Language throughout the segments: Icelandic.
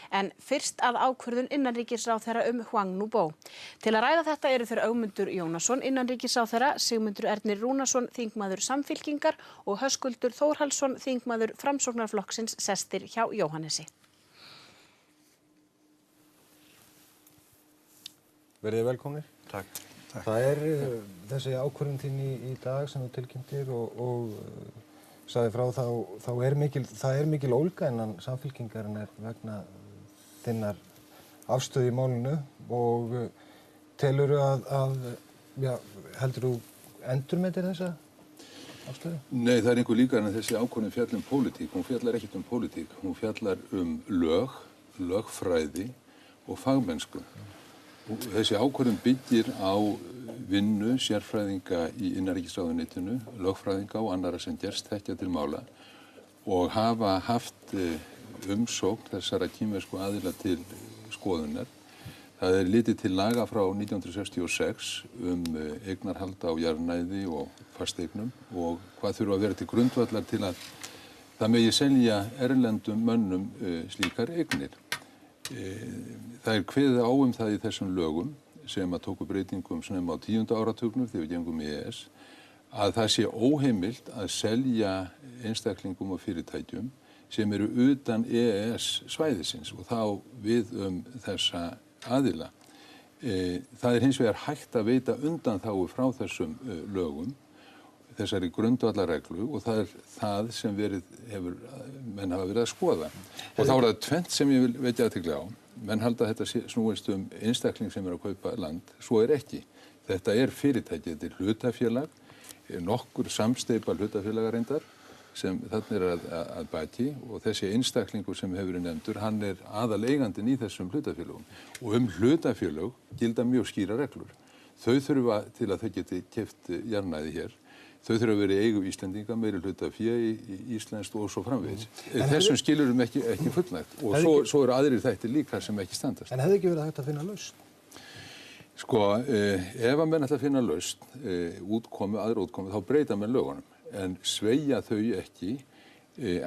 En fyrst að ákvörðun innanríkisráðherra Hwang Nho-bo. Til að ræða þetta eru þeir Ögmundur Jónasson, innanríkisráðherra, Sigmundur Ernir Rúnarsson, þingmaður Samfylkingar og Höskuldur Þórhallsson, þingmaður Framsóknarflokksins, sestir hjá Jóhannesi. Verið velkomnir. Takk. Það þessi ákvörðun þín í dag sem þú tilkynntir og sagði frá það er mikil ólga innan Samfylkingarinnar vegna þinnar afstöðu í málinu og telurðu heldur þú endurmetir þessa afstöðu? Nei, það einhver líka en þessi ákvörðun fjallar pólitík. Hún fjallar ekkert pólitík. Hún fjallar lögfræði og fagmennsku. Þessi ákvörðun byggir á vinnu sérfræðinga í innanríkisráðuneytinu, lögfræðinga og annarra sem gerst þekkja til mála og hafa haft umsókn þessara kínversku aðila til skoðunar. Það litið til laga frá 1966 eignarhald á jarðnæði og fasteignum og hvað þurfa að vera til grundvallar til að það megi selja erlendum mönnum slíkar eignir. Það kveðið á það í þessum lögum sem að tóku breytingum snemma á 10. áratugnum þegar við gengum í EES að það sé óheimilt að selja einstaklingum og fyrirtækjum sem eru utan EES svæðisins og þá við þessa aðila. Það hins vegar hægt að veita undanþágu frá þessum lögum, þessari grundvallarreglu og það það sem menn hafa verið að skoða. Og þá það tvennt sem ég vil vekja athygli á. Menn halda að þetta snúist einstakling sem að kaupa land, svo ekki. Þetta fyrirtæki, þetta hlutafélag, nokkur samsteypa hlutafélaga reyndar sem þarna að baki og þessi einstaklingur sem hefur verið nefndur, hann aðaleigandinn í þessum hlutafélögum. Og hlutafélög gilda mjög skýrar reglur. Þau þurfa til að þau geti keypt jarðnæði hér. Þau þurfa að vera í eigu Íslendinga, meiri hluta fé í íslenskt og svo framvegis. Þessum skilurum ekki fullnægt og svo aðrir þættir líka sem ekki standast. En hefði ekki verið hægt að finna lausn? Sko, ef að menn ætla að finna lausn, aðra útkomu, þá breyta menn lögunum. En sveigja þau ekki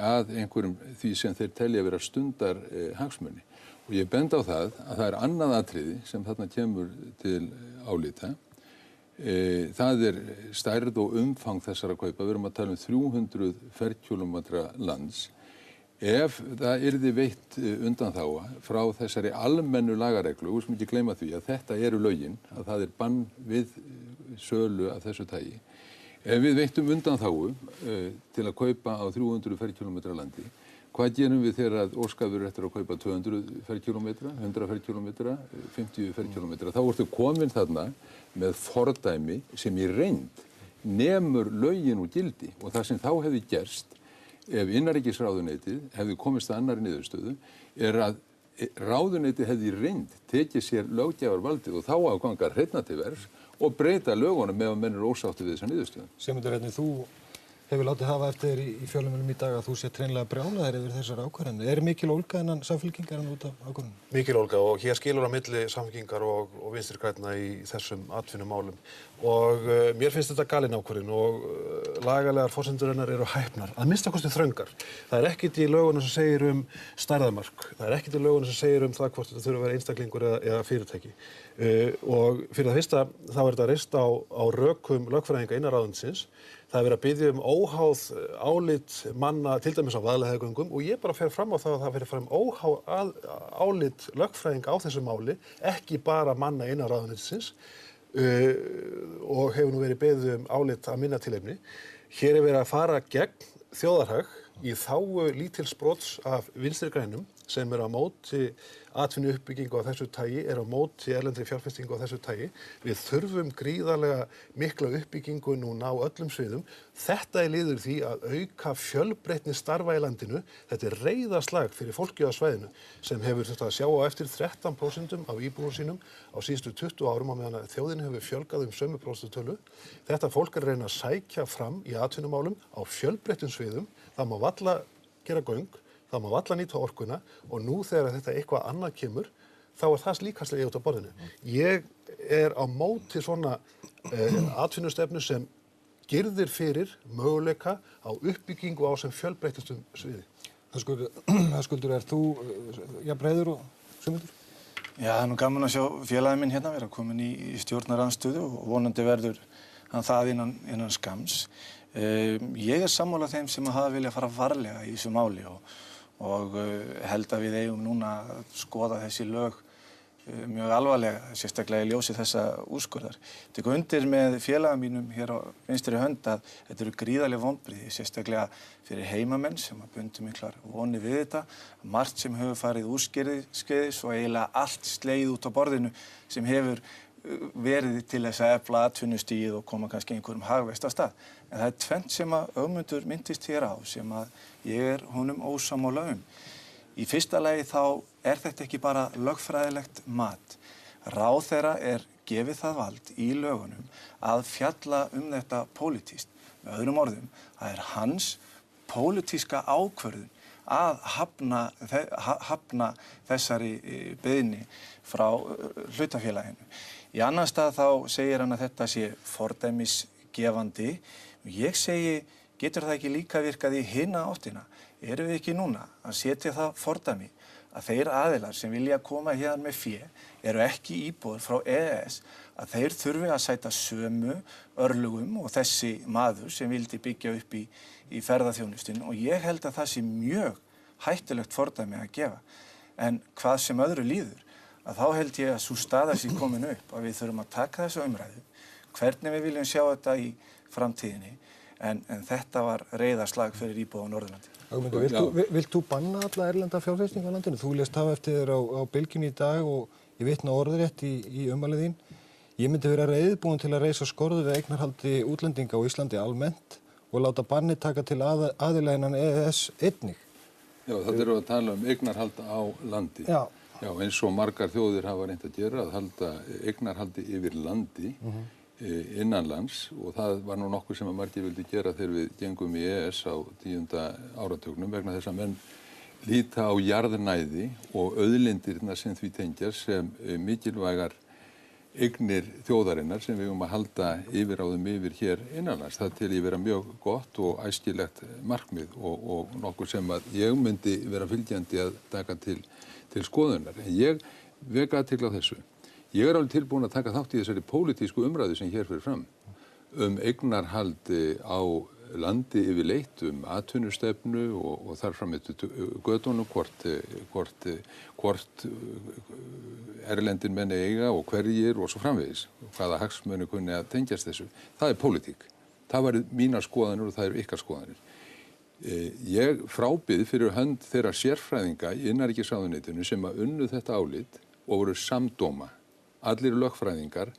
að einhverjum því sem þeir telja vera stundar hagsmuni. Og ég benda á það að það annað atriði sem þarna kemur til álita. Það stærð og umfang þessara kaupa. Við erum að tala 300 ferkílómetra lands. Ef það yrði veitt undanþága frá þessari almennu lagareglu, við skulum ekki gleyma því að þetta lögin, að það bann við sölu af þessu tagi. Ef við veittum undanþágu til að kaupa á 300 ferkílómetra landi, hvað gerum við þegar óskað verður eftir að kaupa 200 ferkílómetra, 100 ferkílómetra, 50 ferkílómetra? Þá ertu komin þarna með fordæmi sem í reynd nemur lögin úr gildi og það sem þá hefði gerst ef innanríkisráðuneytið hefði komist að annarri niðurstöðu að ráðuneytið hefði í reynd tekið sér löggjafarvaldið og þá að ganga hreinna til verks og breyta lögunum ef menn ósátti við þessa niðurstöðu. Sigmundur Ernir, þú hefur látið hafa eftir þér í fjölmiðlum í dag að þú sért hreinlega brjálaður yfir þessar ákvarðanir. Mikil ólga innan Samfylkingarinnar út af ákvarðanum? Mikil ólga og hér skilur á milli Samfylkingar og Vinstri grænna í þessum atvinnumálum. Og mér finnst þetta galin ákvörðun og lagalegar forsendur hennar eru hæpnar, að minnsta kosti þröngar. Það ekkert í lögunum sem segir stærðarmörk. Það ekkert í lögunum sem segir það hvort þetta þurfi að vera einstaklingur eða fyrirtæki. Og fyrir það fyrsta þá þetta reist á rökum lögfræðinga innan ráðuneytisins. Það verið að biðja óháð álit manna til dæmis á Vaðlaheiðargöngum og ég bara fer fram á það að það verið fram óháð álit lögfræðinga á þessu máli, ekki bara manna innan ráðuneytisins og hefur nú verið beðið álit að minna tilefni. Hér verið að fara gegn þjóðarhag í þágu lítils brots af Vinstri grænum sem á móti atvinnuuppbyggingu af þessu tagi, á móti erlendri fjárfestingu af þessu tagi. Við þurfum gríðarlega mikla uppbyggingu núna á öllum sviðum. Þetta liður því að auka fjölbreytni starfa í landinu. Þetta reiðarslag fyrir fólkið á svæðinu sem hefur þurft að sjá á eftir 13% af íbúum sínum á síðustu 20 árum á meðan að þjóðin hefur fjölgað sömu prósentutölu. Þetta fólk að reyna að sækja fram í atvinnumálum á fjölbreyttum sviðum. Það má varla gera göng. Það má varla nýta orkuna og nú þegar þetta eitthvað annað kemur, þá það líkastlega út á borðinu. Ég á móti svona atvinnustefnu sem girðir fyrir möguleika á uppbyggingu á sem fjölbreyttastum sviði. Höskuldur, þú breiður og Sigmundur? Já, það nú gaman að sjá félaginn minn hérna vera komin í stjórnarandstöðu og vonandi verður hann það innan skamms. Ég sammála þeim sem hafa viljað fara varlega í þessu máli og held að við eigum núna að skoða þessi lög mjög alvarlega, sérstaklega í ljósi þessa úrskurðar. Tek undir með félagum mínum hér á vinstri hönd að þetta eru gríðarleg vonbrigði, sérstaklega fyrir heimamenn sem að bundu miklar vonir við þetta, margt sem hefur farið úrskeiðis og eiginlega allt slegið út á borðinu sem hefur verið til þess að efla atvinnustigið og koma kannski einhverjum hagvexti af stað. En það tvennt sem að Ögmundur minntist hér á sem að ég honum ósammála Í fyrsta lagi þá þetta ekki bara lögfræðilegt mat. Ráðherra gefið það vald í lögunum að fjalla þetta pólitískt. Með öðrum orðum, það hans pólitíska ákvörðun að hafna þessari beiðni frá hlutafélaginu. Í annan stað þá segir hann að þetta sé fordæmisgefandi. Ég segi, getur það ekki líka virkað í hina áttina? Erum við ekki núna að setja það fordæmi að þeir aðilar sem vilja koma hérna með fé eru ekki íbúðir frá EES að þeir þurfi að sæta sömu örlögum og þessi maður sem vildi byggja upp í ferðaþjónustinu og ég held að það sé mjög hættulegt fordæmi að gefa. En hvað sem öðru líður, að þá held ég að sú staða sé komin upp að við þurfum að taka þessu umræðu, hvernig við viljum sjá þetta í framtíðinni, en þetta var reiðarslag fyrir íbúa á Norðurlandi. Vilt þú banna alla erlenda fjárfestingu á landinu? Þú lést hafa eftir þér á Bylgjunni í dag og ég vitna orðrétt í ummælið þín. Ég myndi vera reiðubúin til að reisa skorðu við eignarhaldi útlendinga á Íslandi almennt og láta banni taka til aðila innan EES einnig. Já, þetta eru að tala eignarhald á landi. Já, eins og margar þjóðir hafa reynt að gera að halda eignarhaldi yfir landi innanlands og það var nú nokkuð sem að margir vildi gera þegar við gengum í EES á 10. áratugnum vegna þess að menn líta á jarðnæði og auðlindirna sem því tengjast sem mikilvægar eignir þjóðarinnar sem við að halda yfiráðum yfir hér innanlands. Það til ég vera mjög gott og æskilegt markmið og nokkuð sem að ég myndi vera fylgjandi að taka til skoðunar. En ég vek athygli á þessu. Ég alveg tilbúin að taka þátt í þessari pólitísku umræðu sem hér fyrir fram eignarhald á landi yfirleitt, atvinnustefnu og þar fram eftir götunum hvort erlendir menn eiga og hverjir og svo framvegis og hvaða hagsmuni kunni að tengjast þessu. Það pólitík. Það var mínar skoðanir og það eru ykkar skoðanir. Ég frábið fyrir hönd þeirra sérfræðinga í innanríkisráðuneytinu sem að unnu þetta álit og voru samdóma. Allir lögfræðingar,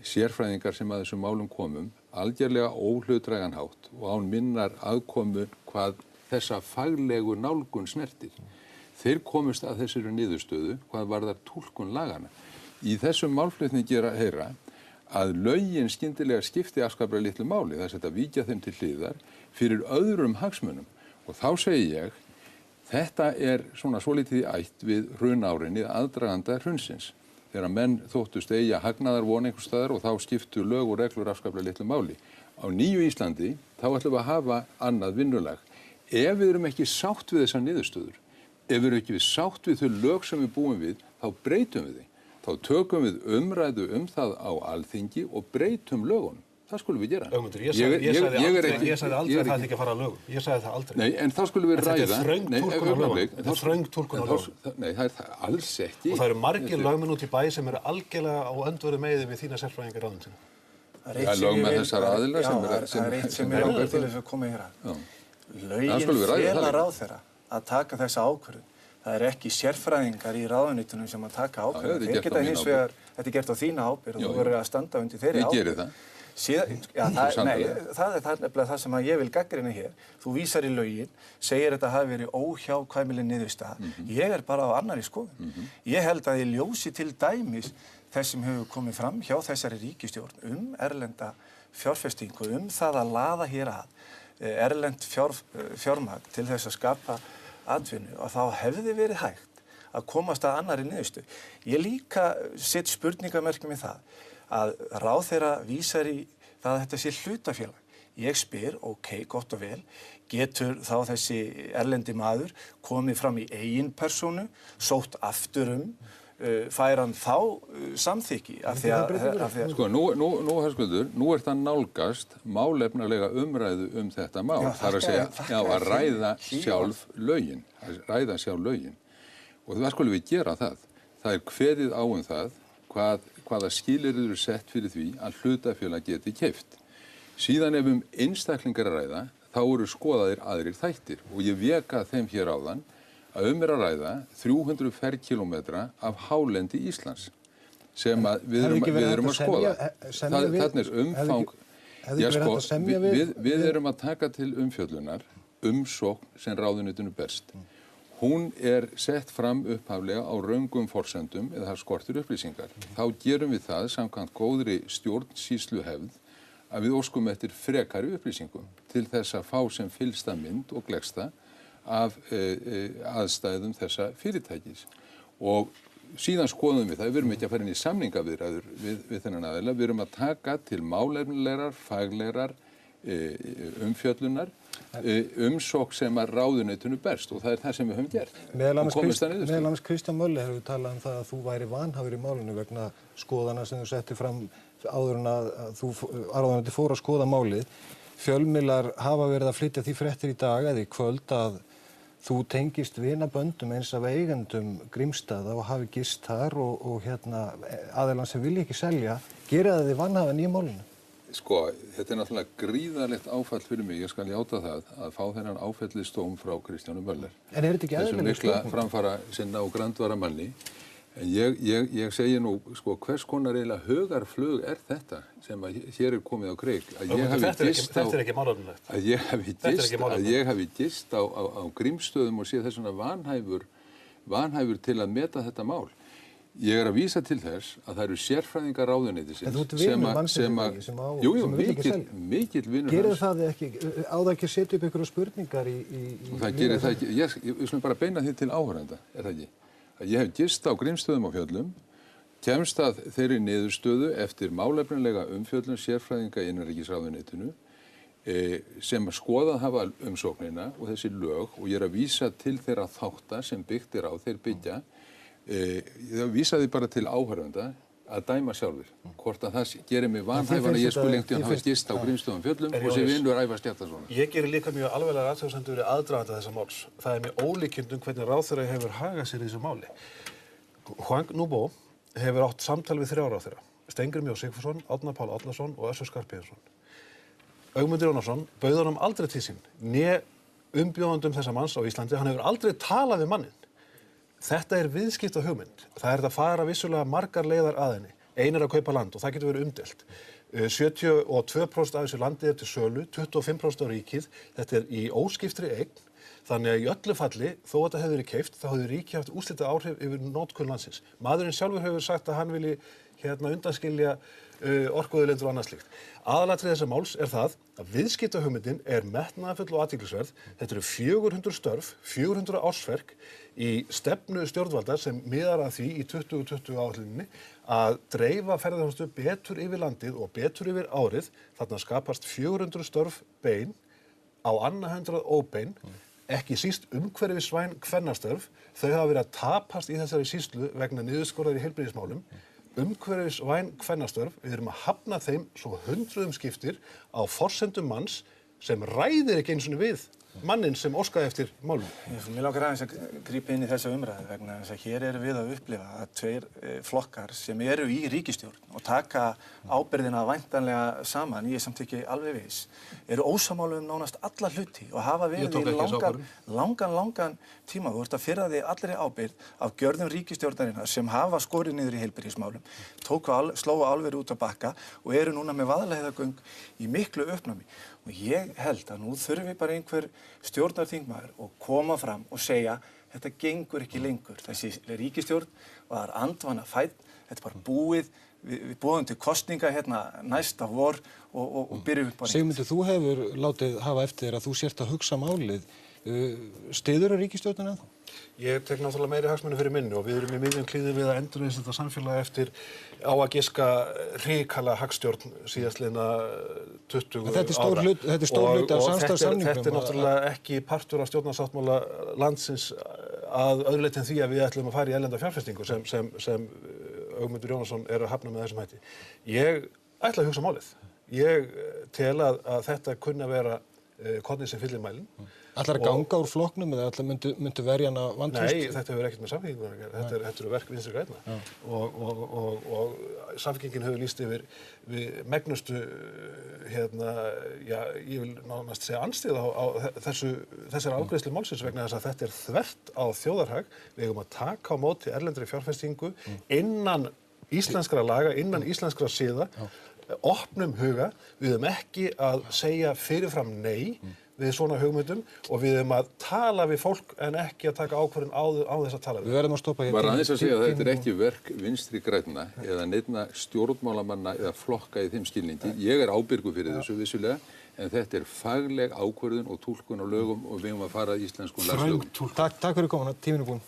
sérfræðingar sem að þessum málum komum, algjörlega óhlutdrægan hátt og án minnar aðkomu hvað þessa faglegu nálgun snertir. Þeir komust að þessari niðurstöðu hvað varðar túlkun lagana. Í þessum málflutningi að heyra að lögin skyndilega skipti afskaplega litlu máli, þess að víkja þeim til hliðar fyrir öðrum hagsmunum. Og þá segi ég, þetta svona svolítið í ætt við hrunárinni aðdraganda hrunsins. Þegar menn þóttust eigi að hagnaðar von einhvers staðar og þá skiptu lög og reglur afskaplega litlu máli. Á nýju Íslandi þá ætlum við að hafa annað vinnulag. Ef við erum ekki sátt við þessar niðurstöður, ef við erum ekki sátt við þau lög sem við búum við, þá breytum við því. Þá tökum við umræðu það á Alþingi og breytum lögunum. Það skulum við gera. Ögmundur, ég sagði aldrei að það ætti ekki að fara að lögum. Ég sagði það aldrei. Nei, en þá skulum við ræða. Þetta er þröng túlkun á lögum. Nei, það það alls ekki. Og það eru margir lögmenn út í bæ sem eru algjörlega á öndverðu meiði við þína sérfræðingar ráðuneytinu. Það er lögmenn þessar aðilar sem það er eitt sem langar til þess að koma hér að. Lögin fela ráðherra að taka þessa ákvörðun. Það er ekki sérfræðingar í ráðuneytinu sem að taka ákvörðun. Þeir geta hins vegar, þetta er gert á þína ábyrgð og þú verður að standa undir þeirri ábyrgð. Ég geri það. Það er nefnilega það sem ég vil gagnrýna hér. Þú vísar í lögin, segir þetta hafi verið óhjákvæmileg niðurstaða. Ég bara á annarri skoðun. Ég held að ég ljósi til dæmis þess sem hefur komið fram hjá þessari ríkisstjórn erlenda fjárfestingu, það að laða hér að erlend fjármagn til þess að skapa atvinnu og þá hefði verið hægt að komast að annarri niðurstöðu. Ég líka set spurningamerki með það að ráðherra vísar í það að þetta sé hlutafélag. Ég spyr, gott og vel, getur þá þessi erlendi maður komið fram í eigin persónu, sótt aftur fær hann þá samþykki af því að Sko, nú Höskuldur, nú ert að nálgast málefnalega umræðu þetta mál. Það að segja, að ræða sjálf lögin. Og það skulum við gera það. Það kveðið á það hvaða skilyrði eru sett fyrir því að hlutafélag geti keypt. Síðan ef einstaklingar að ræða, þá eru skoðaðir aðrir þættir og ég vék að þeim hér áðan að að ræða 300 ferkílómetra af hálendi Íslands sem að við erum að skoða. Þarna umfang, við erum að taka til umfjöllunar umsókn sem ráðuneytinu berst. Hún sett fram upphaflega á röngum forsendum eða það skortir upplýsingar. Þá gerum við það samkvæmt góðri stjórnsýsluhefð að við óskum eftir frekari upplýsingum til þess að fá sem fyllsta mynd og gleggsta af aðstæðum þessa fyrirtækis. Og síðan skoðum við það, við erum ekki að fara inn í samningaviðræður við þennan aðila, við erum að taka til málefnilegrar, faglegrar umfjöllunar, umsókn sem að ráðuneytinu berst og það það sem við höfum gert. Meðal annars Kristján Möller hefur talað það að þú væri vanhæfur í málinu vegna skoðana sem þú setti fram áður en að ráðuneyti fór að skoða málið. Fjölmiðlar hafa verið að flytja því fréttir í dag eða í kvöld að þú tengist vinaböndum eins af eigendum Grímsstaða og hafi gist þar og aðilann sem vilja ekki selja, gera það þið vanhæfan í málinu? Sko, þetta náttúrulega gríðarlegt áfall fyrir mig, ég skal játa það, að fá þennan áfellisdóm frá Kristjáni Möller. En þetta ekki eðlileg stjórnmál? Þessum mikla framfara sinna og grandvara manni. En ég segi nú, sko, hvers konar eiginlega hugarflug þetta sem að hér komið á kreik? Þetta er ekki málefnilegt. Að ég hafi gist á Grímsstöðum og sé þessuna vanhæfur til að meta þetta mál. Ég að vísa til þess að það eru sérfræðingar ráðuneytisins en þú ert vinur mannsins sem vill ekki selja. Mikill vinur hans. Gerir það ekki, á það ekki að setja upp einhverju spurningar í það gerir það ekki. Ég slum bara beina því til áhorfenda, það ekki? Að ég hef gist á Grímsstöðum á Fjöllum, kemst að þeirri niðurstöðu eftir málefnilega umfjöllun sérfræðinga í innanríkisráðuneytinu sem skoðað hafa umsóknina og þessi lög og ég að vísa til þeirra þátta sem byggt á þeir byggja. Ég vísaði bara til áhorfenda að dæma sjálfur. Hvort að það gerir mig vanhæfan að ég skulle einhvern hafa gist á Grímsstöðum Fjöllum og sem vinur Ævars Stefánssonar. Ég gerir líka mjög alvarlegar athugasemdir við aðdraganda þessa máls. Það með ólíkindum hvernig ráðherra hefur hagað sér í þessu máli. Hwang Nubo hefur átt samtal við 3 ráðherra. Steingrímur J. Sigfússon, Árna Páll Árnason og Össur Skarphéðinsson. Ögmundur Jónasson bauð honum aldrei til sín, né umbjóðandum þessa manns á Íslandi. Hann hefur aldrei talað við manninn. Þetta viðskipta hugmynd. Það að fara vissulega margar leiðar að henni. Ein að kaupa land og það getur verið umdeilt. 72% af þessu landi til sölu, 25% á ríkið. Þetta í óskiptri eign. Þannig að í öllu falli, þó að þetta hefur verið keypt, þá hefur ríkið haft úrslita áhrif yfir notkun landsins. Maðurinn sjálfur hefur sagt að hann vilji undanskilja orkuauðlindir og annað slíkt. Aðalatriði þessa máls það að viðskiptahugmyndin metnaðarfull og athyglisverð. Þetta eru 400 störf, 400 ársverk í stefnu stjórnvalda sem miðar að því í 2020 áætluninni að dreifa ferðaþjónustu betur yfir landið og betur yfir árið. Þarna skapast 400 störf bein á annað 100 óbein. Ekki síst umhverfisvæn kvennastörf. Þau hafa verið að tapast í þessari sýslu vegna niðurskurðar í heilbrigðismálum. Umhverfisvæn kvennastörf, við erum að hafna þeim svo 100 skiptir á forsendum manns sem ræðir ekki einu sinni við mannin sem óskaði eftir málum. Mér langar aðeins að grípa inn í þessa umræðu vegna þess að hér erum við að upplifa að 2 flokkar sem eru í ríkisstjórn og taka ábyrgðina væntanlega saman, ég er samt ekki alveg viss, eru ósammála nánast alla hluti og hafa verið í langan tíma. Þú ert að firra þig allri ábyrgð af gjörðum ríkisstjórnarinnar sem hafa skorið niður í heilbrigðismálum, slóa álverið út á bakka og eru núna með Vaðlaheiðargöng í miklu uppnámi. Og ég held að nú þurfi bara einhver stjórnarþingmaður að koma fram og segja þetta gengur ekki lengur. Þessi ríkisstjórn var andvana fædd, þetta bara búið, við búum til kosninga næsta vor og byrjum upp á nýtt. Sigmundur, þú hefur látið hafa eftir að þú sért að hugsa málið. Styðurðu ríkisstjórnina ennþá? Ég tek náttúrulega meiri hagsmuni fyrir minni og við erum í miðjum klíði við að endurreisa þetta samfélag eftir á að giska hrikalega hagstjórn síðastliðna 20 ára. Þetta er stór hluti af samstarfssamningnum. Þetta er náttúrulega ekki partur af stjórnarsáttmála landsins að öðru leyti en því að við ætlum að fara í erlenda fjárfestingu sem Ögmundur Jónasson er að hafna með þessum hætti. Ég ætla að hugsa málið. Ég tel að þetta kunni að vera kornið sem fyllir mælinn. Ætlar að ganga úr flokknum eða ætlar myndu verja hana vantraust? Nei, þetta hefur ekkert með Samfylkinguna að gera. Þetta eru verk Vinstri grænna. Og Samfylkingin hefur lýst yfir við megnustu, ég vil nánast segja andstyggð á þessari afgreiðslu málsins vegna þess að þetta er þvert á þjóðarhag. Við eigum að taka á móti erlendri fjárfestingu innan íslenskra laga, innan íslenskra siða, opnum huga. Við höfum ekki að segja fyrirfram nei við svona hugmyndum og við höfum að tala við fólk en ekki að taka ákvörðun á þess að tala við. Við verðum að stoppa hér. Var aðeins að segja að þetta er ekki verk Vinstri grænna eða neinna stjórnmálamanna eða flokka í þeim skilningi. Ég er ábyrgur fyrir þessu vissulega, en þetta er fagleg ákvörðun og túlkun á lögum og við höfum að fara í íslenskum landslögum. Takk fyrir komuna, tíminn er búinn.